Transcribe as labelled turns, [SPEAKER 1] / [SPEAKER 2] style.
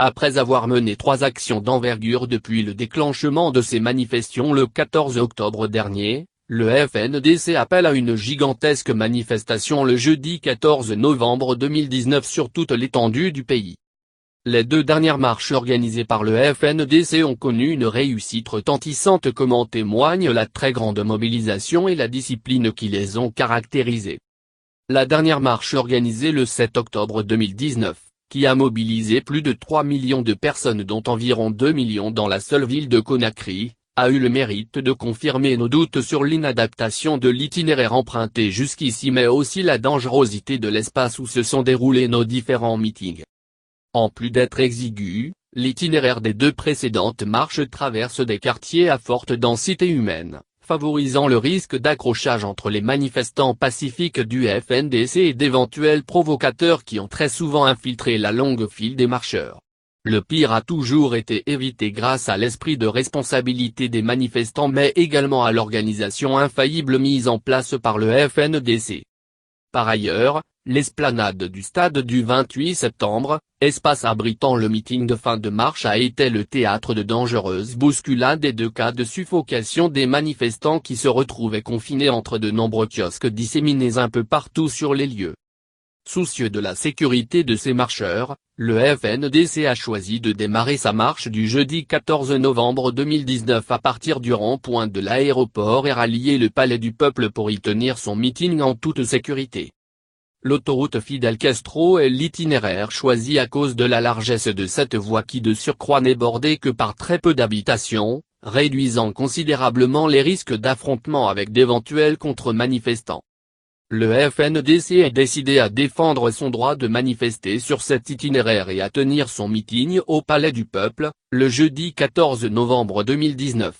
[SPEAKER 1] Après avoir mené 3 actions d'envergure depuis le déclenchement de ces manifestations le 14 octobre dernier, le FNDC appelle à une gigantesque manifestation le jeudi 14 novembre 2019 sur toute l'étendue du pays. Les 2 dernières marches organisées par le FNDC ont connu une réussite retentissante comme en témoigne la très grande mobilisation et la discipline qui les ont caractérisées. La dernière marche organisée le 7 octobre 2019, qui a mobilisé plus de 3 millions de personnes dont environ 2 millions dans la seule ville de Conakry, a eu le mérite de confirmer nos doutes sur l'inadaptation de l'itinéraire emprunté jusqu'ici mais aussi la dangerosité de l'espace où se sont déroulés nos différents meetings. En plus d'être exigu, l'itinéraire des 2 précédentes marches traverse des quartiers à forte densité humaine, favorisant le risque d'accrochage entre les manifestants pacifiques du FNDC et d'éventuels provocateurs qui ont très souvent infiltré la longue file des marcheurs. Le pire a toujours été évité grâce à l'esprit de responsabilité des manifestants mais également à l'organisation infaillible mise en place par le FNDC. Par ailleurs, l'esplanade du stade du 28 septembre, espace abritant le meeting de fin de marche a été le théâtre de dangereuses bousculades et de cas de suffocation des manifestants qui se retrouvaient confinés entre de nombreux kiosques disséminés un peu partout sur les lieux. Soucieux de la sécurité de ces marcheurs, le FNDC a choisi de démarrer sa marche du jeudi 14 novembre 2019 à partir du rond-point de l'aéroport et rallier le Palais du Peuple pour y tenir son meeting en toute sécurité. L'autoroute Fidel Castro est l'itinéraire choisi à cause de la largesse de cette voie qui de surcroît n'est bordée que par très peu d'habitations, réduisant considérablement les risques d'affrontement avec d'éventuels contre-manifestants. Le FNDC est décidé à défendre son droit de manifester sur cet itinéraire et à tenir son meeting au Palais du Peuple, le jeudi 14 novembre 2019.